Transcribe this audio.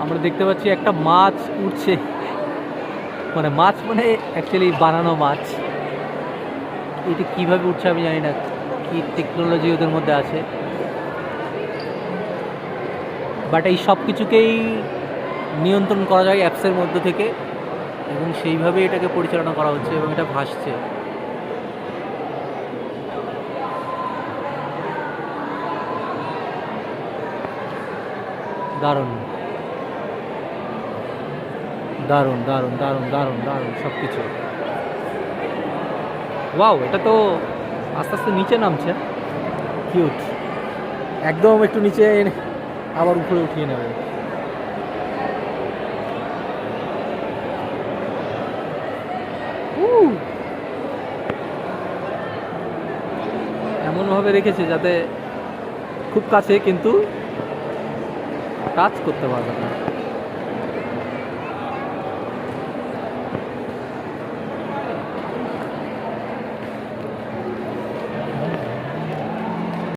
আমরা দেখতে পাচ্ছি একটা মাছ উঠছে, মানে মাছ মানে অ্যাকচুয়ালি বানানো মাছ। এটা কিভাবে উঠছে আমি জানি না, কি টেকনোলজি ওদের মধ্যে আছে, বাট এই সব কিছুকেই নিয়ন্ত্রণ করা যায় অ্যাপসের মধ্যে থেকে, এবং সেইভাবে এটাকে পরিচালনা করা হচ্ছে এবং এটা ভাসছে। দারুণ দারুণ দারুণ দারুণ দারুণ দারুণ সব কিছু। ওয়াও, এটা তো আস্তে আস্তে নিচে নামছে, কিউট। একদম একটু নিচে এনে আবার উপরে উঠিয়ে নেবে। এমনভাবে রেখেছে যাতে খুব কাছে কিন্তু টাচ করতে পারবে না।